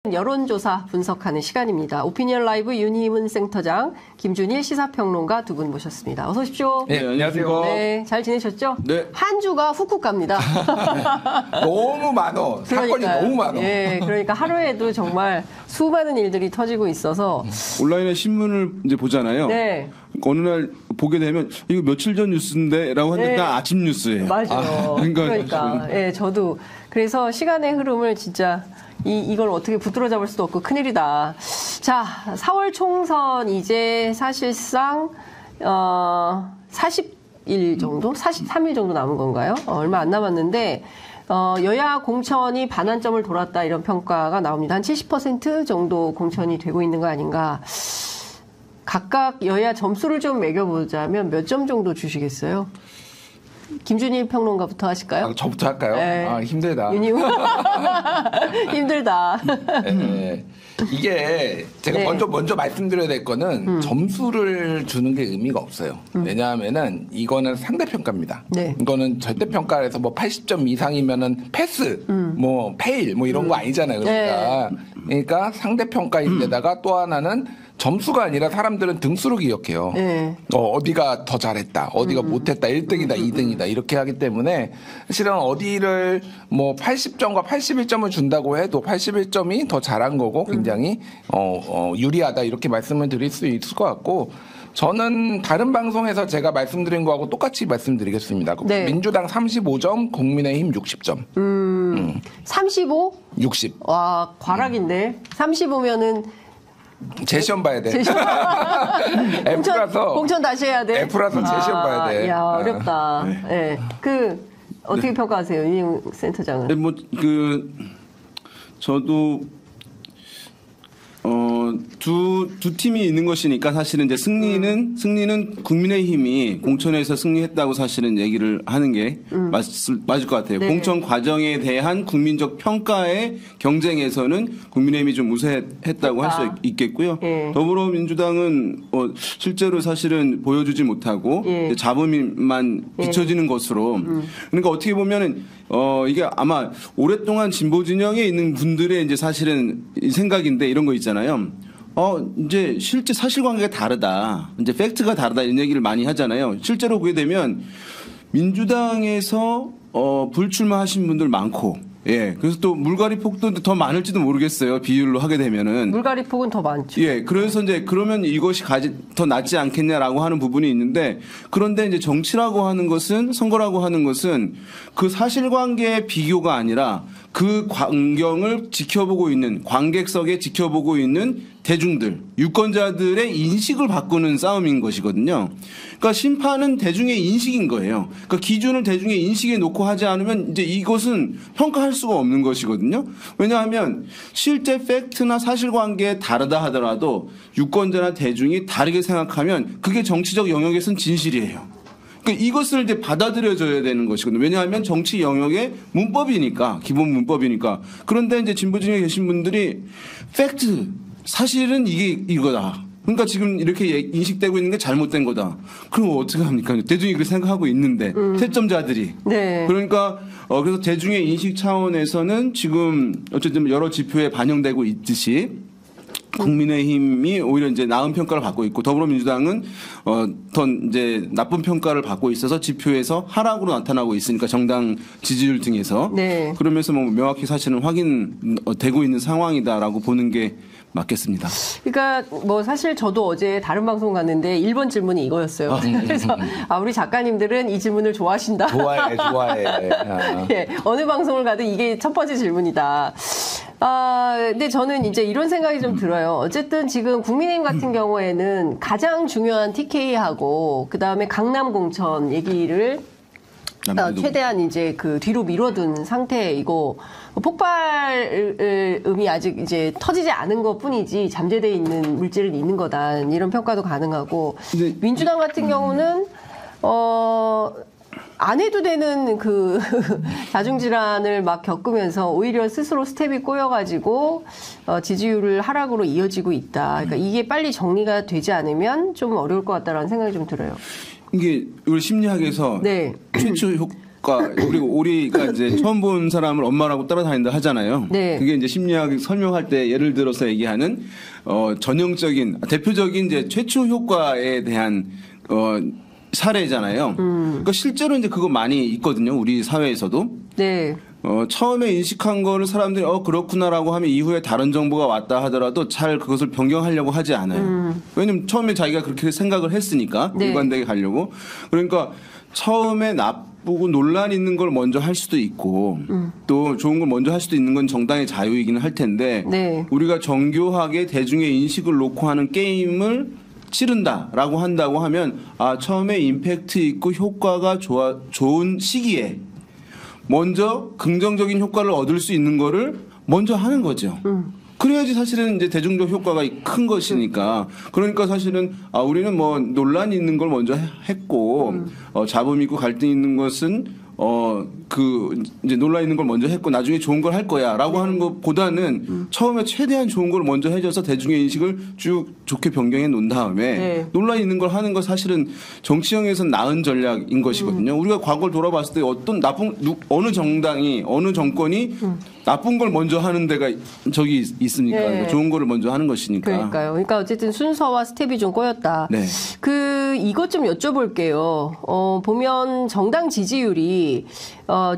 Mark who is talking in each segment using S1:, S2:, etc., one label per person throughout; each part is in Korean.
S1: 여론조사 분석하는 시간입니다. 오피니언 라이브 윤희문 센터장, 김준일 시사평론가 두 분 모셨습니다. 어서 오십시오.
S2: 네, 안녕하세요.
S1: 네, 잘 지내셨죠?
S2: 네.
S1: 한 주가 훅훅 갑니다.
S2: 너무 많어. 사건이 너무 많어.
S1: 네, 그러니까 하루에도 정말 수많은 일들이 터지고 있어서
S3: 온라인에 신문을 이제 보잖아요.
S1: 네.
S3: 어느 날 보게 되면 이거 며칠 전 뉴스인데라고 하는데 다 아침 뉴스예요.
S1: 맞아요. 그러니까 예, 저도 그래서 시간의 흐름을 진짜 이걸 어떻게 붙들어 잡을 수도 없고 큰일이다. 자, 4월 총선 이제 사실상 40일 정도, 43일 정도 남은 건가요? 얼마 안 남았는데 여야 공천이 반환점을 돌았다 이런 평가가 나옵니다. 한 70% 정도 공천이 되고 있는 거 아닌가. 각각 여야 점수를 좀 매겨보자면 몇 점 정도 주시겠어요? 김준일 평론가부터 하실까요?
S2: 저부터 할까요?
S1: 네.
S2: 힘들다.
S1: 힘들다.
S2: 네. 이게 제가
S1: 네.
S2: 먼저 말씀드려야 될 거는 점수를 주는 게 의미가 없어요. 왜냐하면은 이거는 상대평가입니다.
S1: 네.
S2: 이거는 절대평가에서 뭐 80점 이상이면은 패스, 뭐 페일, 뭐 이런 거 아니잖아요. 그러니까.
S1: 네.
S2: 그러니까 상대평가인데다가 또 하나는 점수가 아니라 사람들은 등수로 기억해요.
S1: 네.
S2: 어디가 더 잘했다, 어디가 못했다, 1등이다, 2등이다 이렇게 하기 때문에 사실은 어디를 뭐 80점과 81점을 준다고 해도 81점이 더 잘한 거고 굉장히 유리하다 이렇게 말씀을 드릴 수 있을 것 같고 저는 다른 방송에서 제가 말씀드린 거하고 똑같이 말씀드리겠습니다.
S1: 네.
S2: 민주당 35점, 국민의힘 60점.
S1: 35?
S2: 60.
S1: 와, 과락인데. 35면은
S2: 제 시험 봐야 돼. F라서
S1: 공천 다시 해야 돼.
S2: F라서 제 시험 봐야 돼.
S1: 야, 어렵다. 네. 어떻게 평가하세요, 윤희문 센터장은?
S3: 네, 저도 두 팀이 있는 것이니까 사실은 이제 승리는 국민의힘이 공천에서 승리했다고 사실은 얘기를 하는 게 맞을 것 같아요.
S1: 네.
S3: 공천 과정에 대한 국민적 평가의 경쟁에서는 국민의힘이 좀 우세했다고 할 수 있겠고요.
S1: 예.
S3: 더불어민주당은 실제로 사실은 보여주지 못하고
S1: 예.
S3: 잡음만 비춰지는 것으로 그러니까 어떻게 보면은 이게 아마 오랫동안 진보 진영에 있는 분들의 이제 사실은 생각인데 이런 거 있잖아요. 이제 실제 사실관계가 다르다. 이제 팩트가 다르다 이런 얘기를 많이 하잖아요. 실제로 그게 되면 민주당에서 불출마하신 분들 많고 예. 그래서 또 물갈이 폭도 더 많을지도 모르겠어요. 비율로 하게 되면은.
S1: 물갈이 폭은 더 많죠.
S3: 예. 그래서 이제 그러면 이것이 더 낫지 않겠냐라고 하는 부분이 있는데 그런데 이제 정치라고 하는 것은 선거라고 하는 것은 그 사실관계의 비교가 아니라 그 광경을 지켜보고 있는 관객석에 지켜보고 있는 대중들, 유권자들의 인식을 바꾸는 싸움인 것이거든요. 그러니까 심판은 대중의 인식인 거예요. 그러니까 기준을 대중의 인식에 놓고 하지 않으면 이제 이것은 평가할 수가 없는 것이거든요. 왜냐하면 실제 팩트나 사실관계에 다르다 하더라도 유권자나 대중이 다르게 생각하면 그게 정치적 영역에서는 진실이에요. 그러니까 이것을 이제 받아들여져야 되는 것이거든요. 왜냐하면 정치 영역의 문법이니까, 기본 문법이니까. 그런데 이제 진보진영에 계신 분들이 팩트, 사실은 이거다. 그러니까 지금 이렇게 인식되고 있는 게 잘못된 거다. 그럼 어떻게 합니까? 대중이 그렇게 생각하고 있는데, 채점자들이.
S1: 네.
S3: 그러니까, 그래서 대중의 인식 차원에서는 지금 어쨌든 여러 지표에 반영되고 있듯이 국민의힘이 오히려 이제 나은 평가를 받고 있고 더불어민주당은 더 이제 나쁜 평가를 받고 있어서 지표에서 하락으로 나타나고 있으니까 정당 지지율 등에서
S1: 네.
S3: 그러면서 뭐 명확히 사실은 확인되고 있는 상황이다라고 보는 게 맞겠습니다.
S1: 그러니까 뭐 사실 저도 어제 다른 방송 갔는데 1번 질문이 이거였어요. 그래서 우리 작가님들은 이 질문을 좋아하신다.
S2: 좋아해.
S1: 예, 어느 방송을 가도 이게 첫 번째 질문이다. 근데 저는 이제 이런 생각이 좀 들어요. 어쨌든 지금 국민의힘 같은 경우에는 가장 중요한 TK하고 그다음에 강남 공천 얘기를 최대한 이제 그 뒤로 미뤄둔 상태이고 폭발음이 아직 이제 터지지 않은 것 뿐이지 잠재되어 있는 물질은 있는 거다 이런 평가도 가능하고 민주당 같은 경우는 안 해도 되는 그 다중질환을 막 겪으면서 오히려 스스로 스텝이 꼬여가지고 지지율을 하락으로 이어지고 있다. 그러니까 이게 빨리 정리가 되지 않으면 좀 어려울 것 같다라는 생각이 좀 들어요.
S3: 이게 우리 심리학에서
S1: 네.
S3: 최초 그리고 우리가 이제 처음 본 사람을 엄마라고 따라다닌다 하잖아요.
S1: 네.
S3: 그게 이제 심리학 설명할 때 예를 들어서 얘기하는 전형적인 대표적인 이제 최초 효과에 대한 사례잖아요. 그러니까 실제로 이제 그거 많이 있거든요. 우리 사회에서도.
S1: 네.
S3: 처음에 인식한 거를 사람들이 그렇구나라고 하면 이후에 다른 정보가 왔다 하더라도 잘 그것을 변경하려고 하지 않아요. 왜냐면 처음에 자기가 그렇게 생각을 했으니까
S1: 네.
S3: 일관되게 가려고. 그러니까 처음에 나쁘고 논란 있는 걸 먼저 할 수도 있고 또 좋은 걸 먼저 할 수도 있는 건 정당의 자유이기는 할 텐데
S1: 네.
S3: 우리가 정교하게 대중의 인식을 놓고 하는 게임을 치른다라고 한다고 하면 처음에 임팩트 있고 효과가 좋은 시기에 먼저 긍정적인 효과를 얻을 수 있는 거를 먼저 하는 거죠. 그래야지 사실은 이제 대중적 효과가 큰 것이니까. 그러니까 사실은 우리는 뭐 논란이 있는 걸 먼저 했고 잡음 있고 갈등 있는 것은 이제 논란 있는 걸 먼저 했고 나중에 좋은 걸 할 거야라고 하는 것보다는 처음에 최대한 좋은 걸 먼저 해줘서 대중의 인식을 쭉 좋게 변경해 놓은 다음에
S1: 네.
S3: 논란 있는 걸 하는 거 사실은 정치형에서는 나은 전략인 것이거든요. 우리가 과거를 돌아봤을 때 어느 정당이 어느 정권이 나쁜 걸 먼저 하는 데가 저기 있습니까?
S1: 네.
S3: 그러니까 좋은 거를 먼저 하는 것이니까.
S1: 그러니까요. 그러니까 어쨌든 순서와 스텝이 좀 꼬였다.
S3: 네.
S1: 이것 좀 여쭤볼게요. 보면 정당 지지율이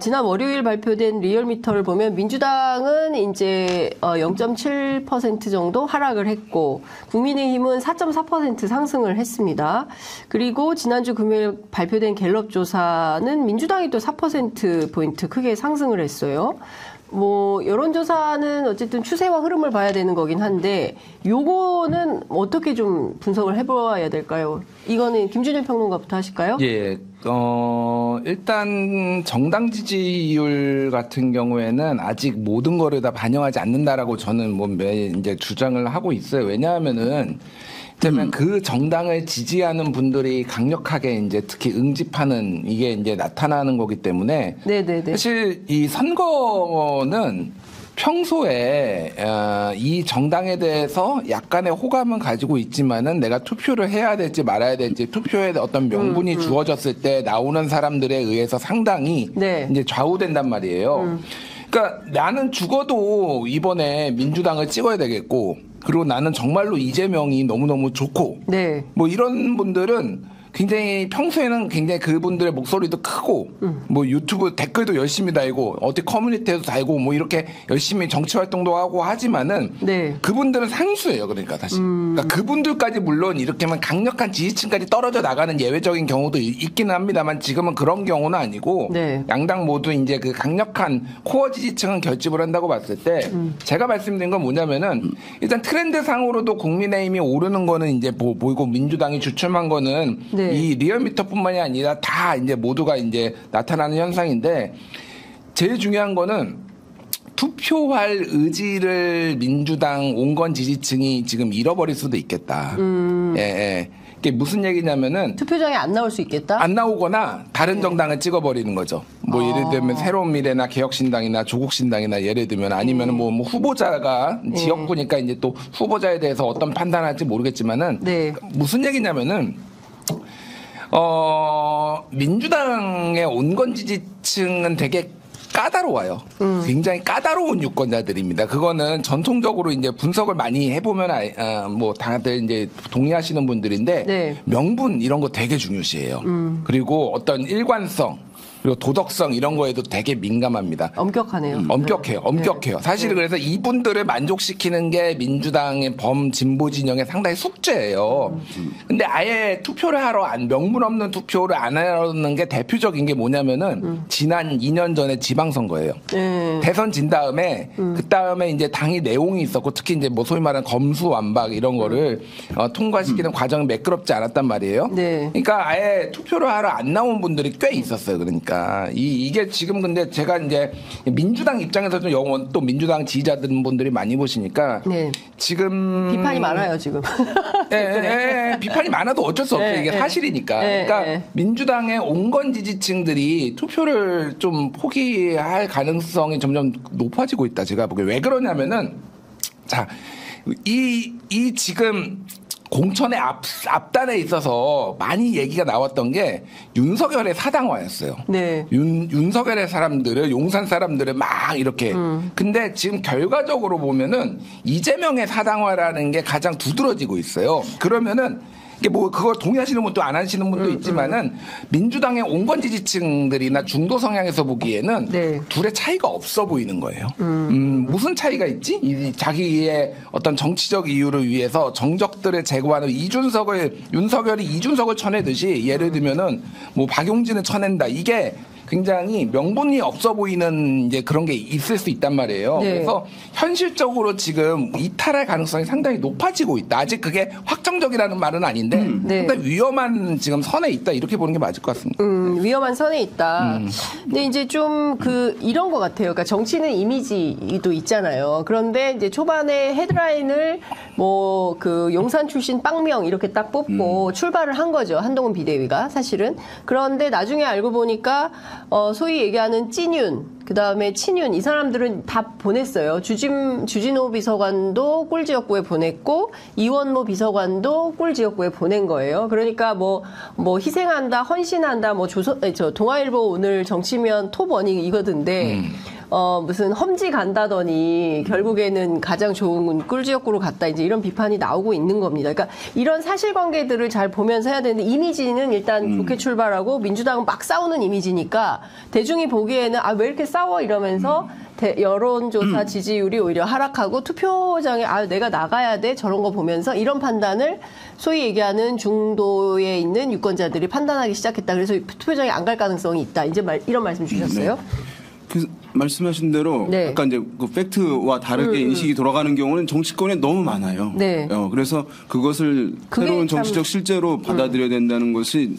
S1: 지난 월요일 발표된 리얼미터를 보면 민주당은 이제 0.7% 정도 하락을 했고 국민의힘은 4.4% 상승을 했습니다. 그리고 지난주 금요일 발표된 갤럽 조사는 민주당이 또 4%포인트 크게 상승을 했어요. 뭐 여론조사는 어쨌든 추세와 흐름을 봐야 되는 거긴 한데 요거는 어떻게 좀 분석을 해봐야 될까요? 이거는 김준일 평론가부터 하실까요?
S2: 예, 일단 정당 지지율 같은 경우에는 아직 모든 거를 다 반영하지 않는다라고 저는 이제 주장을 하고 있어요. 왜냐하면은 그 정당을 지지하는 분들이 강력하게 이제 특히 응집하는 이게 이제 나타나는 거기 때문에
S1: 네네네.
S2: 사실 이 선거는 평소에 이 정당에 대해서 약간의 호감은 가지고 있지만은 내가 투표를 해야 될지 말아야 될지 투표에 어떤 명분이 주어졌을 때 나오는 사람들에 의해서 상당히
S1: 네.
S2: 이제 좌우된단 말이에요. 그러니까 나는 죽어도 이번에 민주당을 찍어야 되겠고 그리고 나는 정말로 이재명이 너무너무 좋고
S1: 네.
S2: 뭐 이런 분들은 굉장히 평소에는 굉장히 그분들의 목소리도 크고 뭐 유튜브 댓글도 열심히 달고 어디 커뮤니티에도 달고 뭐 이렇게 열심히 정치 활동도 하고 하지만은
S1: 네.
S2: 그분들은 상수예요. 그러니까 사실 그러니까 그분들까지 물론 이렇게만 강력한 지지층까지 떨어져 나가는 예외적인 경우도 있기는 합니다만 지금은 그런 경우는 아니고
S1: 네.
S2: 양당 모두 이제 그 강력한 코어 지지층은 결집을 한다고 봤을 때 제가 말씀드린 건 뭐냐면은 일단 트렌드 상으로도 국민의힘이 오르는 거는 이제 보이고 민주당이 주춤한 거는
S1: 네.
S2: 이 리얼미터뿐만이 아니라 다 이제 모두가 이제 나타나는 현상인데 제일 중요한 거는 투표할 의지를 민주당 온건 지지층이 지금 잃어버릴 수도 있겠다. 예. 이게 무슨 얘기냐면은
S1: 투표장에 안 나올 수 있겠다?
S2: 안 나오거나 다른 정당을 찍어버리는 거죠. 뭐 예를 들면 새로운 미래나 개혁신당이나 조국신당이나 예를 들면 아니면은 뭐 후보자가 지역구니까 이제 또 후보자에 대해서 어떤 판단할지 모르겠지만은
S1: 네.
S2: 무슨 얘기냐면은 민주당의 온건 지지층은 되게 까다로워요. 굉장히 까다로운 유권자들입니다. 그거는 전통적으로 이제 분석을 많이 해보면 뭐 다들 이제 동의하시는 분들인데
S1: 네.
S2: 명분 이런 거 되게 중요시해요. 그리고 어떤 일관성 그리고 도덕성 이런 거에도 되게 민감합니다.
S1: 엄격하네요.
S2: 엄격해요.
S1: 네.
S2: 사실은 그래서 이분들을 만족시키는 게 민주당의 범진보 진영의 상당히 숙제예요. 근데 아예 투표를 하러 명분 없는 투표를 안 하는 게 대표적인 게 뭐냐면은 지난 2년 전에 지방선거예요.
S1: 네.
S2: 대선 진 다음에 그 다음에 이제 당이 내용이 있었고 특히 이제 뭐 소위 말하는 검수완박 이런 거를 통과시키는 과정이 매끄럽지 않았단 말이에요.
S1: 네.
S2: 그러니까 아예 투표를 하러 안 나온 분들이 꽤 있었어요. 그러니까 이게 지금 근데 제가 이제 민주당 입장에서도 영원 또 민주당 지지자들 분들이 많이 보시니까
S1: 네.
S2: 지금
S1: 비판이 많아요 지금.
S2: 예, 비판이 많아도 어쩔 수 없어요. 이게 사실이니까. 그러니까 민주당의 온건 지지층들이 투표를 좀 포기할 가능성이 점점 높아지고 있다. 제가 보기에 왜 그러냐면은 자, 이 지금 공천의 앞단에 있어서 많이 얘기가 나왔던 게 윤석열의 사당화였어요.
S1: 네.
S2: 윤석열의 사람들을 용산 사람들을 막 이렇게. 근데 지금 결과적으로 보면은 이재명의 사당화라는 게 가장 두드러지고 있어요. 그러면은 이게 뭐 그걸 동의하시는 분도 안 하시는 분도 있지만은 민주당의 온건 지지층들이나 중도 성향에서 보기에는
S1: 네.
S2: 둘의 차이가 없어 보이는 거예요. 무슨 차이가 있지? 자기의 어떤 정치적 이유를 위해서 정적들을 제거하는 윤석열이 이준석을 쳐내듯이 예를 들면은 뭐 박용진을 쳐낸다. 이게 굉장히 명분이 없어 보이는 이제 그런 게 있을 수 있단 말이에요.
S1: 네.
S2: 그래서 현실적으로 지금 이탈할 가능성이 상당히 높아지고 있다. 아직 그게 확정적이라는 말은 아닌데
S1: 네.
S2: 상당히 위험한 지금 선에 있다. 이렇게 보는 게 맞을 것 같습니다.
S1: 위험한 선에 있다. 근데 이제 좀 이런 것 같아요. 그러니까 정치는 이미지도 있잖아요. 그런데 이제 초반에 헤드라인을 뭐 용산 출신 빵명 이렇게 딱 뽑고 출발을 한 거죠. 한동훈 비대위가 사실은. 그런데 나중에 알고 보니까 소위 얘기하는 찐윤, 그 다음에 친윤, 이 사람들은 다 보냈어요. 주진호 비서관도 꿀지역구에 보냈고, 이원모 비서관도 꿀지역구에 보낸 거예요. 그러니까 뭐 희생한다, 헌신한다, 동아일보 오늘 정치면 톱1이 이거던데, 무슨 험지 간다더니 결국에는 가장 좋은 꿀지역구로 갔다 이제 이런 비판이 나오고 있는 겁니다. 그러니까 이런 사실관계들을 잘 보면서 해야 되는데 이미지는 일단 좋게 출발하고 민주당은 막 싸우는 이미지니까 대중이 보기에는 왜 이렇게 싸워 이러면서 여론조사 지지율이 오히려 하락하고 투표장에 내가 나가야 돼 저런 거 보면서 이런 판단을 소위 얘기하는 중도에 있는 유권자들이 판단하기 시작했다. 그래서 투표장에 안 갈 가능성이 있다. 이제 이런 말씀 주셨어요.
S3: 그 말씀하신 대로
S1: 네.
S3: 아까 이제 그 팩트와 다르게 인식이 돌아가는 경우는 정치권에 너무 많아요.
S1: 네.
S3: 그래서 그것을 새로운 정치적 실제로 받아들여야 된다는 것이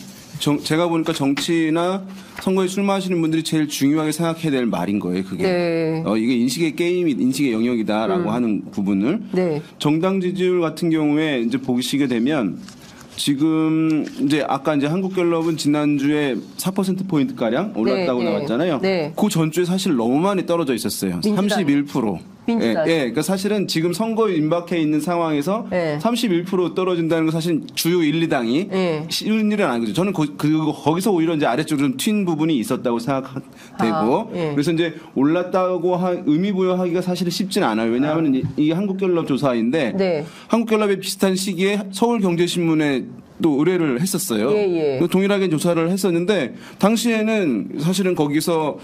S3: 제가 보니까 정치나 선거에 출마하시는 분들이 제일 중요하게 생각해야 될 말인 거예요. 그게
S1: 네.
S3: 이게 인식의 게임이 인식의 영역이다라고 하는 부분을
S1: 네.
S3: 정당 지지율 같은 경우에 이제 보시게 되면. 지금 이제 아까 이제 한국갤럽은 지난주에 4%포인트 가량 올랐다고
S1: 네,
S3: 나왔잖아요.
S1: 네.
S3: 그 전주에 사실 너무 많이 떨어져 있었어요.
S1: 민주당.
S3: 31%.
S1: 민주당.
S3: 그러니까 사실은 지금 선거에 임박해 있는 상황에서
S1: 네.
S3: 31% 떨어진다는 건 사실 주요 1, 2당이
S1: 네.
S3: 쉬운 일은 아니거죠. 저는 거기서 오히려 이제 아래쪽으로 좀 튄 부분이 있었다고 생각되고
S1: 네.
S3: 그래서 이제 올랐다고 의미 부여하기가 사실은 쉽진 않아요. 왜냐하면 이게 한국갤럽 조사인데
S1: 네.
S3: 한국갤럽의 비슷한 시기에 서울경제신문에 또 의뢰를 했었어요.
S1: 예.
S3: 동일하게 조사를 했었는데 당시에는 사실은 거기서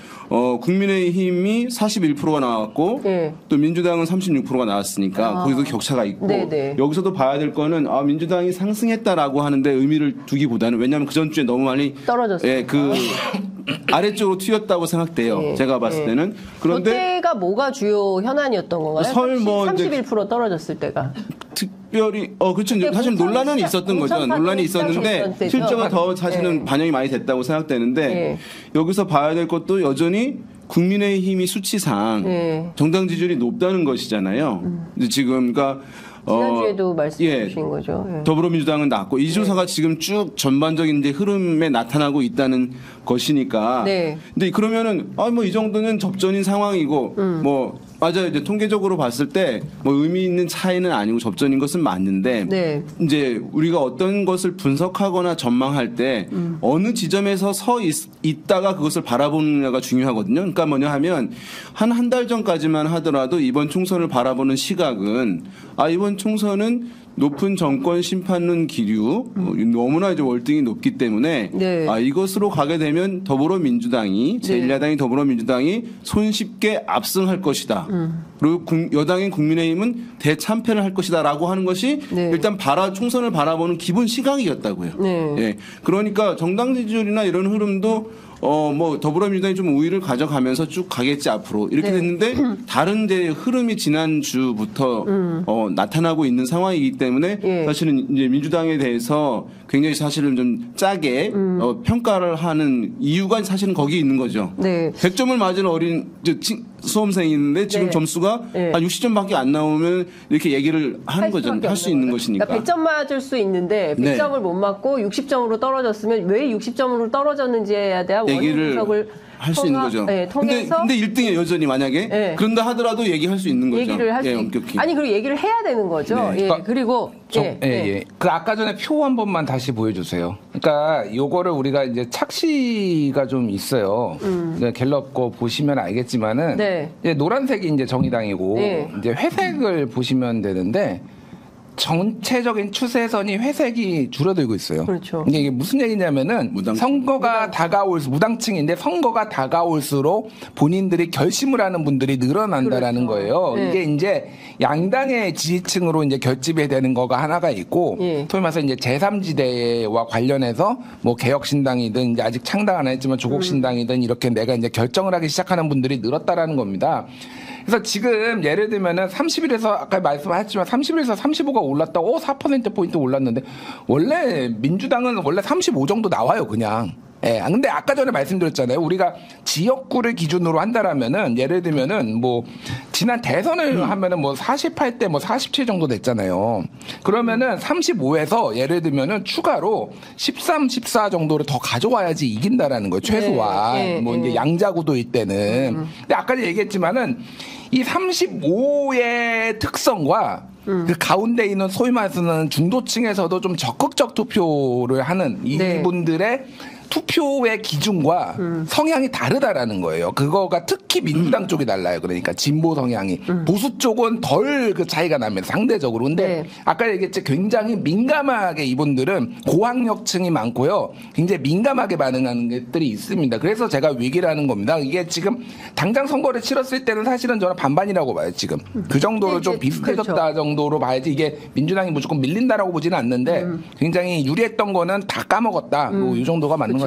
S3: 국민의힘이 41%가 나왔고
S1: 예.
S3: 또 민주당은 36%가 나왔으니까 거기서 격차가 있고
S1: 네네.
S3: 여기서도 봐야 될 거는 민주당이 상승했다라고 하는데 의미를 두기보다는 왜냐하면 그 전주에 너무 많이
S1: 떨어졌어요.
S3: 예, 그 아래쪽으로 튀었다고 생각돼요.
S1: 예.
S3: 제가 봤을 때는. 그런데
S1: 그때가 뭐가 주요 현안이었던 건가요?
S3: 설 뭐
S1: 31% 떨어졌을 때가.
S3: 특별히 그렇죠.
S1: 그때
S3: 사실
S1: 공천
S3: 논란은
S1: 시작-
S3: 있었던 거죠.
S1: 공천
S3: 논란이
S1: 시작했던
S3: 있었는데
S1: 때죠.
S3: 실제가 더 사실은
S1: 네.
S3: 반영이 많이 됐다고 생각되는데
S1: 네.
S3: 여기서 봐야 될 것도 여전히 국민의힘이 수치상
S1: 네.
S3: 정당 지지율이 높다는 것이잖아요. 이제 지금 그러니까
S1: 지난주에도 말씀해
S3: 예.
S1: 주신 거죠. 예.
S3: 더불어민주당은 낮고 이 조사가 지금 쭉 전반적인 이제 흐름에 나타나고 있다는 것이니까.
S1: 네.
S3: 근데 그러면은 뭐 이 정도는 접전인 상황이고 뭐 맞아요. 이제 통계적으로 봤을 때 뭐 의미 있는 차이는 아니고 접전인 것은 맞는데
S1: 네.
S3: 이제 우리가 어떤 것을 분석하거나 전망할 때 어느 지점에서 있다가 그것을 바라보느냐가 중요하거든요. 그러니까 뭐냐 하면 한 달 전까지만 하더라도 이번 총선을 바라보는 시각은 이번 총선은 높은 정권 심판론 기류 너무나 이제 월등히 높기 때문에
S1: 네.
S3: 이것으로 가게 되면 더불어민주당이 제1야당이 더불어민주당이 손쉽게 압승할 것이다. 그리고 여당인 국민의힘은 대참패를 할 것이다라고 하는 것이
S1: 네.
S3: 일단 총선을 바라보는 기본 시각이었다고요.
S1: 네.
S3: 예. 그러니까 정당 지지율이나 이런 흐름도 뭐 더불어민주당이 좀 우위를 가져가면서 쭉 가겠지 앞으로 이렇게
S1: 네.
S3: 됐는데 다른 데 흐름이 지난주부터 나타나고 있는 상황이기 때문에
S1: 예.
S3: 사실은 이제 민주당에 대해서 굉장히 사실은 좀 짜게 평가를 하는 이유가 사실은 거기 있는 거죠.
S1: 네.
S3: 100점을 맞은 어린 수험생이 있는데 지금
S1: 네.
S3: 점수가
S1: 네.
S3: 한 60점밖에 안 나오면 이렇게 얘기를 하는 거죠. 할 수 있는 것이니까.
S1: 그러니까 100점 맞을 수 있는데 100점을
S3: 네.
S1: 못 맞고 60점으로 떨어졌으면 왜 60점으로 떨어졌는지에 대한 원인
S3: 얘기를
S1: 분석을
S3: 할 수 있는 거죠.
S1: 네, 통해서
S3: 근데 1등이 여전히 만약에
S1: 네.
S3: 그런다 하더라도 얘기할 수 있는 거죠.
S1: 얘기를 할 수
S3: 엄격히.
S1: 아니 그리고 얘기를 해야 되는 거죠.
S3: 네.
S1: 예, 그리고
S2: 예. 그 아까 전에 표 한 번만 다시 보여주세요. 그러니까 요거를 우리가 이제 착시가 좀 있어요. 갤럽 거 보시면 알겠지만은
S1: 네.
S2: 이제 노란색이 이제 정의당이고
S1: 네.
S2: 이제 회색을 보시면 되는데. 전체적인 추세선이 회색이 줄어들고 있어요.
S1: 그렇죠.
S2: 이게 무슨 얘기냐면은 선거가 무당층인데 선거가 다가올수록 본인들이 결심을 하는 분들이 늘어난다라는
S1: 그렇죠.
S2: 거예요.
S1: 네.
S2: 이게 이제 양당의 지지층으로 이제 결집이 되는 거가 하나가 있고,
S1: 예.
S2: 소위 말해서 이제 제3지대와 관련해서 뭐 개혁신당이든 이제 아직 창당 안 했지만 조국신당이든 이렇게 내가 이제 결정을 하기 시작하는 분들이 늘었다라는 겁니다. 그래서 지금 예를 들면은 30일에서 아까 말씀하셨지만 30일에서 35가 올랐다. 4%포인트 올랐는데 원래 민주당은 원래 35 정도 나와요, 그냥. 예. 근데 아까 전에 말씀드렸잖아요. 우리가 지역구를 기준으로 한다라면은 예를 들면은 뭐 지난 대선을 하면은 뭐 48대 뭐 47 정도 됐잖아요. 그러면은 35에서 예를 들면은 추가로 13, 14 정도를 더 가져와야지 이긴다라는 거예요. 최소한.
S1: 네,
S2: 뭐 이제 양자구도일 때는. 근데 아까 얘기했지만은 이 35의 특성과 그 가운데 있는 소위 말하는 중도층에서도 좀 적극적 투표를 하는 이분들의 투표의 기준과 성향이 다르다라는 거예요. 그거가 특히 민주당 쪽이 달라요. 그러니까 진보 성향이. 보수 쪽은 덜 그 차이가 나면 상대적으로. 근데
S1: 네.
S2: 아까 얘기했지 굉장히 민감하게 이분들은 고학력층이 많고요. 굉장히 민감하게 반응하는 것들이 있습니다. 그래서 제가 위기라는 겁니다. 이게 지금 당장 선거를 치렀을 때는 사실은 저는 반반이라고 봐요. 지금. 그 정도로 좀 비슷해졌다
S1: 그렇죠.
S2: 정도로 봐야지 이게 민주당이 무조건 밀린다라고 보지는 않는데 굉장히 유리했던 거는 다 까먹었다. 이 정도가 맞는